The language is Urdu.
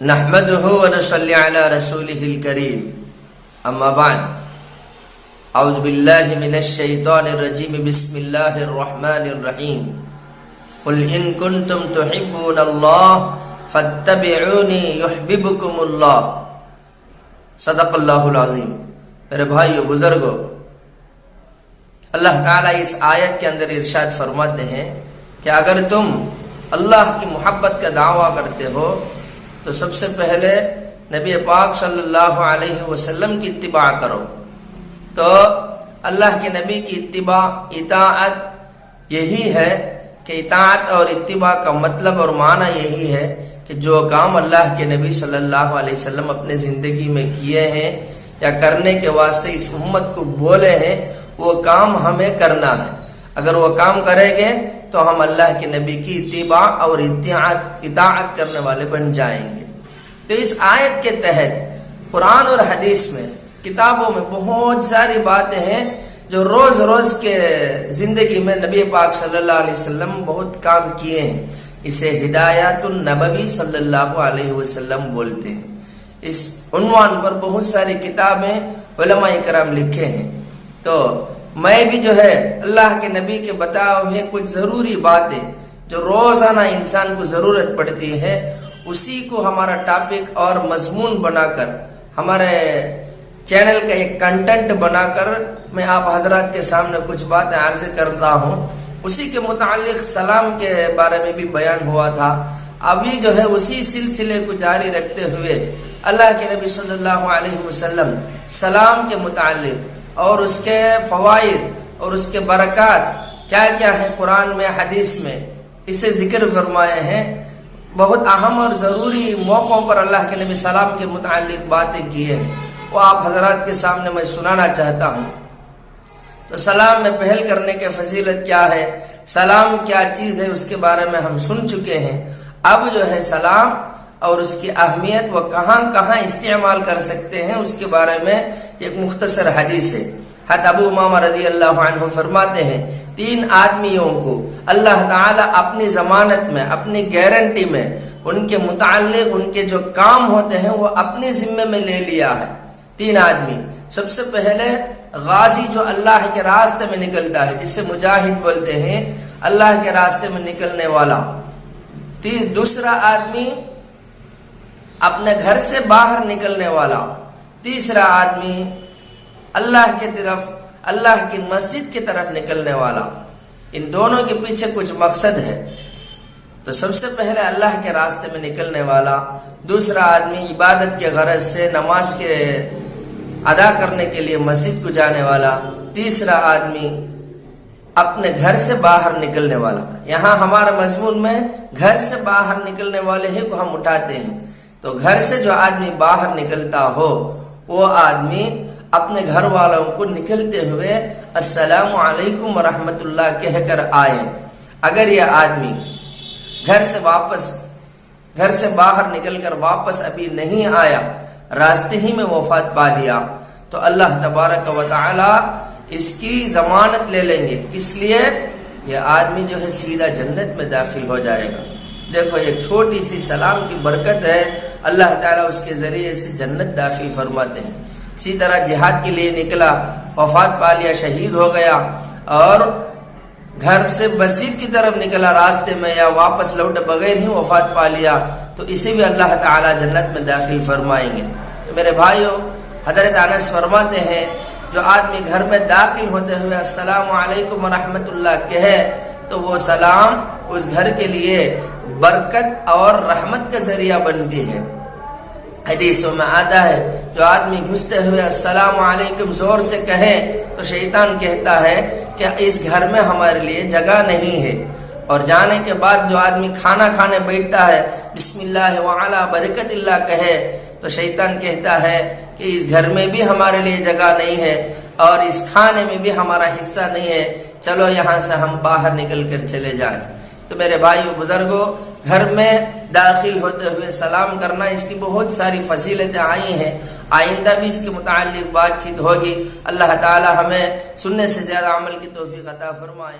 نحمده ونصلي على رسوله الكريم اما بعد اعوذ بالله من الشيطان الرجيم بسم الله الرحمن الرحيم قل ان كنتم تحبون الله فاتبعوني يحببكم الله صدق اللہ العظیم۔ میرے بھائیو بزرگو، اللہ تعالیٰ اس آیت کے اندر ارشاد فرماتے ہیں کہ اگر تم اللہ کی محبت کا دعویٰ کرتے ہو تو سب سے پہلے نبی پاک صلی اللہ علیہ وسلم کی اتباع کرو۔ تو اللہ کے نبی کی اتباع، اطاعت یہی ہے کہ اطاعت اور اتباع کا مطلب اور معنی یہی ہے کہ جو کام اللہ کے نبی صلی اللہ علیہ وسلم اپنے زندگی میں کیے ہیں یا کرنے کے واسطے اس امت کو بولے ہیں، وہ کام ہمیں کرنا ہے۔ اگر وہ کام کریں گے تو ہم اللہ کے نبی کی اتباع اور اطاعت کرنے والے بن جائیں گے۔ تو اس آیت کے تحت قرآن اور حدیث میں، کتابوں میں بہت ساری باتیں ہیں جو روز روز کے زندگی میں نبی پاک صلی اللہ علیہ وسلم بہت کام کیے ہیں۔ اسے ہدایات النبوی صلی اللہ علیہ وسلم بولتے ہیں۔ اس عنوان پر بہت ساری کتابیں علماء کرام لکھے ہیں۔ تو میں بھی جو ہے اللہ کے نبی کے بتائے ہوئے کچھ ضروری باتیں جو روزانہ انسان کو ضرورت پڑتی ہے، اسی کو ہمارا ٹاپک اور مضمون بنا کر، ہمارے چینل کا ایک کنٹینٹ بنا کر میں آپ حضرات کے سامنے کچھ باتیں عرض کرتا ہوں۔ اسی کے متعلق سلام کے بارے میں بھی بیان ہوا تھا۔ ابھی جو ہے اسی سلسلے کو جاری رکھتے ہوئے اللہ کے نبی صلی اللہ علیہ وسلم سلام کے متعلق اور اس کے فوائد اور اس کے برکات کیا کیا ہے قرآن میں، حدیث میں، اسے ذکر فرمائے ہیں۔ بہت اہم اور ضروری موقعوں پر اللہ کے نبی سلام کے متعلق باتیں کی ہیں، وہ آپ حضرات کے سامنے میں سنانا چاہتا ہوں۔ تو سلام میں پہل کرنے کے فضیلت کیا ہے، سلام کیا چیز ہے، اس کے بارے میں ہم سن چکے ہیں۔ اب جو ہے سلام اور اس کی اہمیت، وہ کہاں کہاں استعمال کر سکتے ہیں، اس کے بارے میں ایک مختصر حدیث ہے۔ حضرت ابو امامہ رضی اللہ عنہ فرماتے ہیں، 3 آدمیوں کو اللہ تعالیٰ اپنی ضمانت میں، اپنی گارنٹی میں، ان کے متعلق ان کے جو کام ہوتے ہیں وہ اپنے ذمے میں لے لیا ہے۔ 3 آدمی، سب سے پہلے غازی جو اللہ کے راستے میں نکلتا ہے، جسے مجاہد بولتے ہیں، اللہ کے راستے میں نکلنے والا۔ دوسرا آدمی اپنے گھر سے باہر نکلنے والا۔ تیسرا آدمی اللہ کی طرف، اللہ کی مسجد کی طرف نکلنے والا۔ ان دونوں کے پیچھے کچھ مقصد ہے۔ تو سب سے پہلے اللہ کے راستے میں نکلنے والا، دوسرا آدمی عبادت کے غرض سے نماز کے ادا کرنے کے لیے مسجد کو جانے والا، تیسرا آدمی اپنے گھر سے باہر نکلنے والا۔ یہاں ہمارا مضمون میں گھر سے باہر نکلنے والے ہی کو ہم اٹھاتے ہیں۔ تو گھر سے جو آدمی باہر نکلتا ہو، وہ آدمی اپنے گھر والوں کو نکلتے ہوئے السلام علیکم ورحمۃ اللہ کہہ کر آئے۔ اگر یہ آدمی گھر سے باہر نکل کر واپس ابھی نہیں آیا، راستے ہی میں وفات پا لیا، تو اللہ تبارک و تعالی اس کی ضمانت لے لیں گے۔ کس لیے؟ یہ آدمی جو ہے سیدھا جنت میں داخل ہو جائے گا۔ دیکھو، ایک چھوٹی سی سلام کی برکت ہے، اللہ تعالیٰ اس کے ذریعے سے جنت داخل فرماتے ہیں۔ اسی طرح جہاد کے لیے نکلا، وفات پا لیا، شہید ہو گیا، اور گھر سے مسجد کی طرف نکلا، راستے میں یا واپس لوٹے بغیر ہی وفات پا لیا، تو اسے بھی اللہ تعالیٰ جنت میں داخل فرمائیں گے۔ تو میرے بھائیو، حضرت انس فرماتے ہیں، جو آدمی گھر میں داخل ہوتے ہوئے السلام علیکم ورحمۃ اللہ کہے تو وہ سلام اس گھر کے لیے برکت اور رحمت کا ذریعہ بنتی ہے۔ حدیثوں میں آتا ہے، جو آدمی گھستے ہوئے السلام علیکم زور سے کہے تو شیطان کہتا ہے کہ اس گھر میں ہمارے لیے جگہ نہیں ہے، اور جانے کے بعد جو آدمی کھانا کھانے بیٹھتا ہے بسم اللہ وعلی برکت اللہ کہے تو شیطان کہتا ہے کہ اس گھر میں بھی ہمارے لیے جگہ نہیں ہے اور اس کھانے میں بھی ہمارا حصہ نہیں ہے، چلو یہاں سے ہم باہر نکل کر چلے جائیں۔ تو میرے بھائیو بزرگوں، گھر میں داخل ہوتے ہوئے سلام کرنا، اس کی بہت ساری فضیلتیں آئی ہیں۔ آئندہ بھی اس کے متعلق بات چیت ہوگی۔ اللہ تعالی ہمیں سننے سے زیادہ عمل کی توفیق عطا فرمائے۔